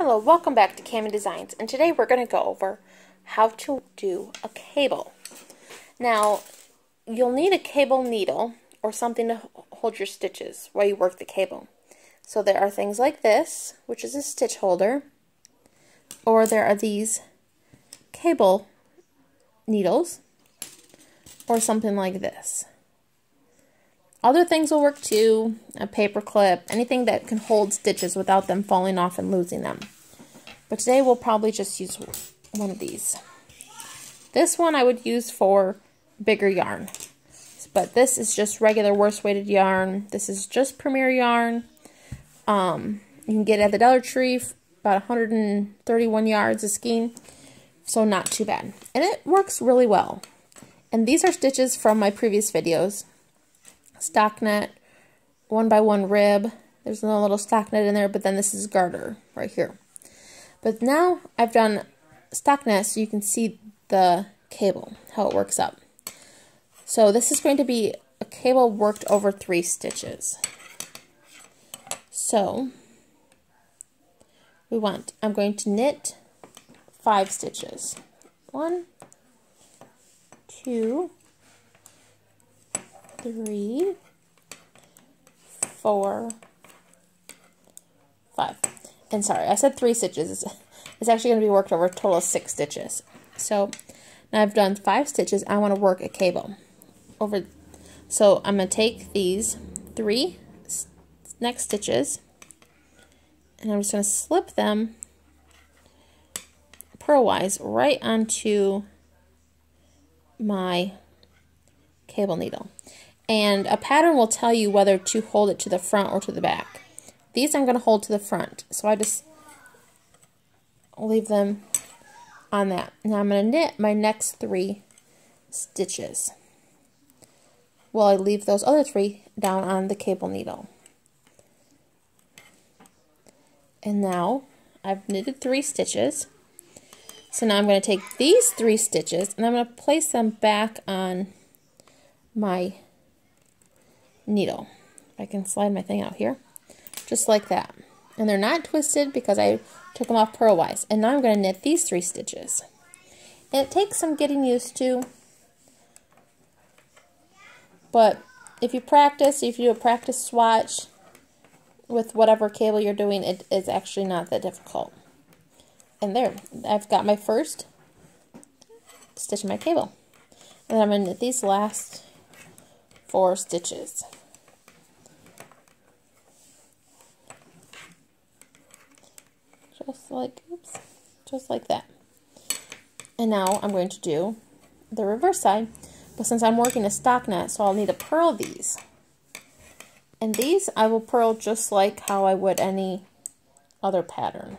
Hello, welcome back to Cami Designs, and today we're going to go over how to do a cable. Now, you'll need a cable needle or something to hold your stitches while you work the cable. So there are things like this, which is a stitch holder, or there are these cable needles, or something like this. Other things will work too, a paper clip, anything that can hold stitches without them falling off and losing them. But today we'll probably just use one of these. This one I would use for bigger yarn. But this is just regular worsted weighted yarn. This is just Premier yarn. You can get it at the Dollar Tree, about 131 yards a skein. So not too bad. And it works really well. And these are stitches from my previous videos. Stockinette, 1x1 rib. There's a little stockinette in there, but then this is garter right here. But now I've done stockinette so you can see the cable, how it works up. So this is going to be a cable worked over 3 stitches. So I'm going to knit 5 stitches. 1, 2, 3, 4, 5. And sorry, I said 3 stitches. It's actually going to be worked over a total of 6 stitches. So now I've done 5 stitches. I want to work a cable over. So I'm going to take these 3 next stitches and I'm just going to slip them purlwise right onto my cable needle. And a pattern will tell you whether to hold it to the front or to the back. These I'm going to hold to the front, so I just leave them on that. Now I'm going to knit my next 3 stitches while I leave those other 3 down on the cable needle. And now I've knitted 3 stitches. So now I'm going to take these 3 stitches and I'm going to place them back on my needle. I can slide my thing out here, just like that. And they're not twisted because I took them off purlwise. And now I'm going to knit these 3 stitches. And it takes some getting used to, but if you practice, if you do a practice swatch with whatever cable you're doing, it is actually not that difficult. And there, I've got my first stitch in my cable. And then I'm going to knit these last 4 stitches. Just like that. And now I'm going to do the reverse side, but since I'm working a stockinette, so I'll need to purl these. And these I will purl just like how I would any other pattern.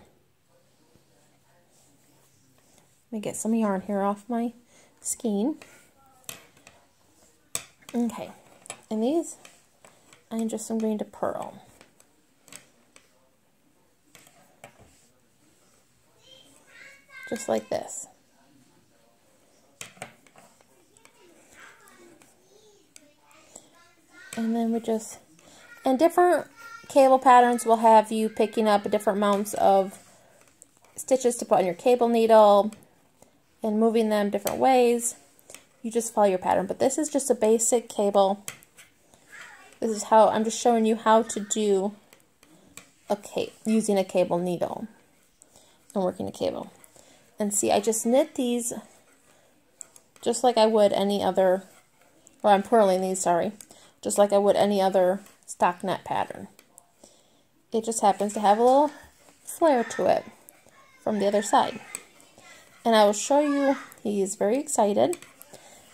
Let me get some yarn here off my skein. Okay, and these I'm going to purl. Just like this. And then and different cable patterns will have you picking up different amounts of stitches to put on your cable needle and moving them different ways. You just follow your pattern, but this is just a basic cable. This is how I'm just showing you how to do using a cable needle and working a cable. And see, I just knit these just like I would any other, or I'm purling these, sorry, just like I would any other stockinette pattern. It just happens to have a little flare to it from the other side. And I will show you, he is very excited.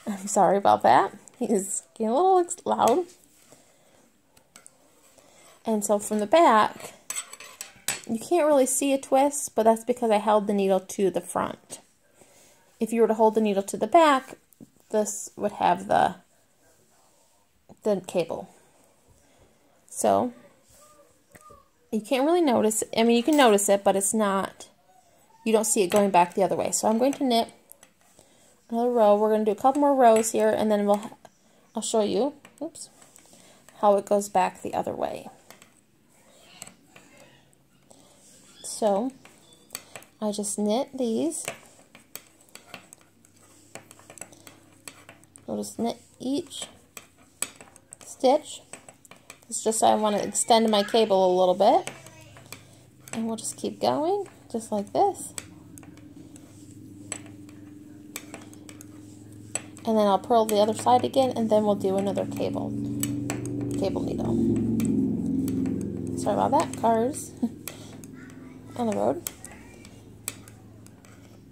I'm sorry about that. He's getting a little loud. And so from the back, you can't really see a twist, but that's because I held the needle to the front. If you were to hold the needle to the back, this would have the cable. So, you can't really notice, I mean you can notice it, but it's not, you don't see it going back the other way. So I'm going to knit another row. We're going to do a couple more rows here, and then I'll show you, how it goes back the other way. So I just knit these. I'll just knit each stitch. It's just I want to extend my cable a little bit. And we'll just keep going, just like this. And then I'll purl the other side again, and then we'll do another cable needle. Sorry about that, cars on the road.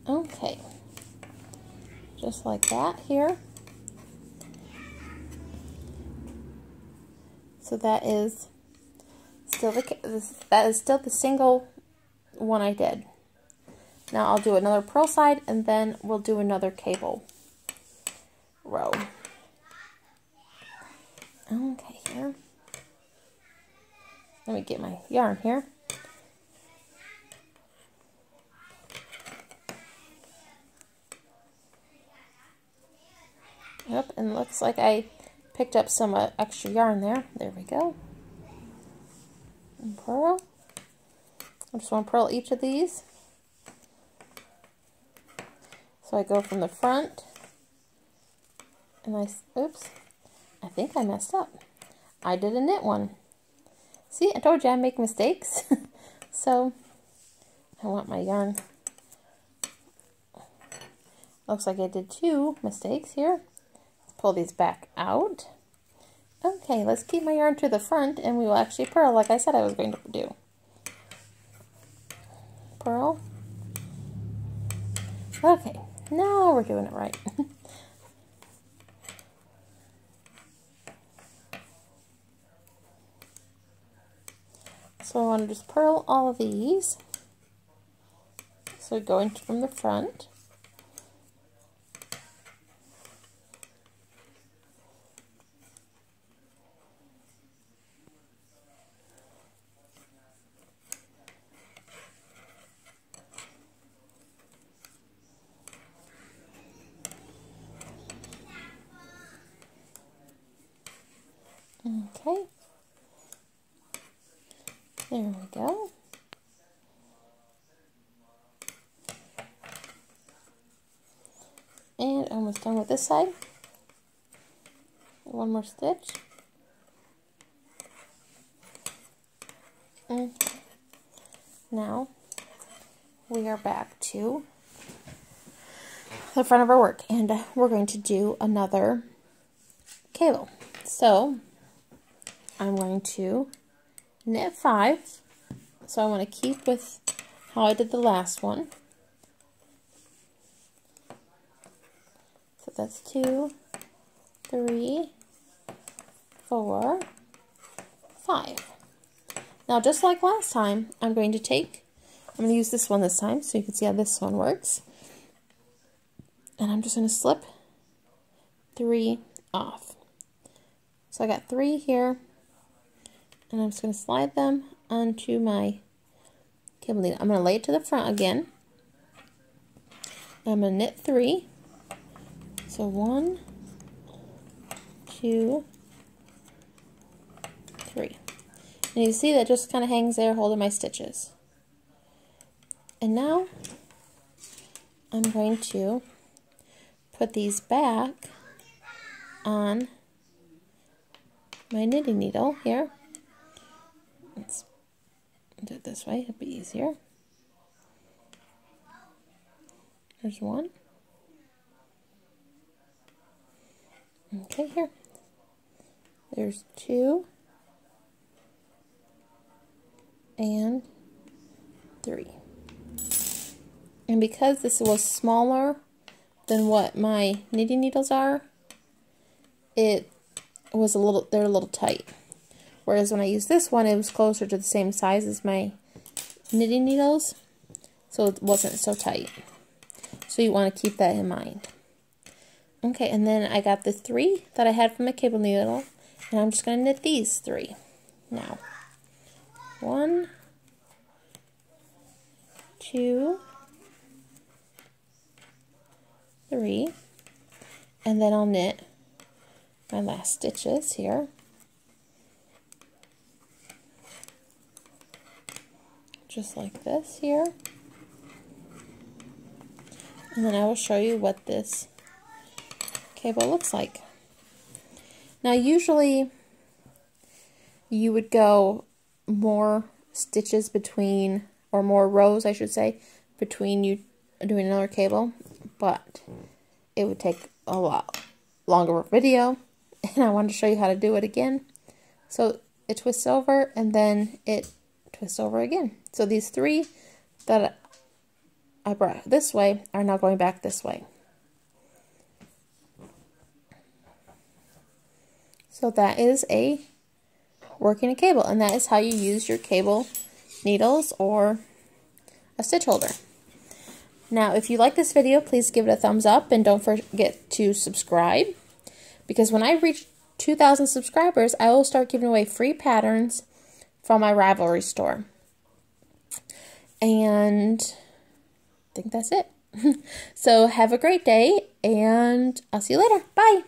Okay, just like that here. So that is still the single one I did. Now I'll do another purl side, and then we'll do another cable row. Okay, here. Let me get my yarn here. Yep, and it looks like I picked up some extra yarn there. There we go. And purl. I just want to purl each of these. So I go from the front, and oops, I think I messed up. I did a knit one. See, I told you I make mistakes. So I want my yarn. Looks like I did 2 mistakes here. Let's pull these back out. Okay, let's keep my yarn to the front, and we will actually purl like I said I was going to do. Purl. Okay, now we're doing it right. So I want to just purl all of these. So going from the front. Okay. There we go. And almost done with this side. One more stitch. And now we are back to the front of our work, and we're going to do another cable. So I'm going to knit 5, so I want to keep with how I did the last one. So that's 2, 3, 4, 5. Now just like last time, I'm going to use this one this time so you can see how this one works. And I'm just going to slip 3 off. So I got 3 here. And I'm just going to slide them onto my cable needle. I'm going to lay it to the front again. I'm going to knit 3. So 1, 2, 3. And you see that just kind of hangs there holding my stitches. And now I'm going to put these back on my knitting needle here. Let's do it this way, it'll be easier. There's 1. Okay, here. There's 2. And 3. And because this was smaller than what my knitting needles are, they're a little tight. Whereas when I used this one, it was closer to the same size as my knitting needles, so it wasn't so tight. So you want to keep that in mind. Okay, and then I got the 3 that I had from the cable needle, and I'm just going to knit these 3 now. 1, 2, 3, and then I'll knit my last stitches here. Just like this here. And then I will show you what this cable looks like. Now usually you would go more stitches between, or more rows I should say, between you doing another cable, but it would take a lot longer of a video, and I wanted to show you how to do it again. So it twists over and then it twists over again. So these three that I brought this way are now going back this way. So that is working a cable, and that is how you use your cable needles or a stitch holder. Now, if you like this video, please give it a thumbs up and don't forget to subscribe, because when I reach 2,000 subscribers, I will start giving away free patterns from my Ravelry store. And I think that's it. So have a great day, and I'll see you later. Bye!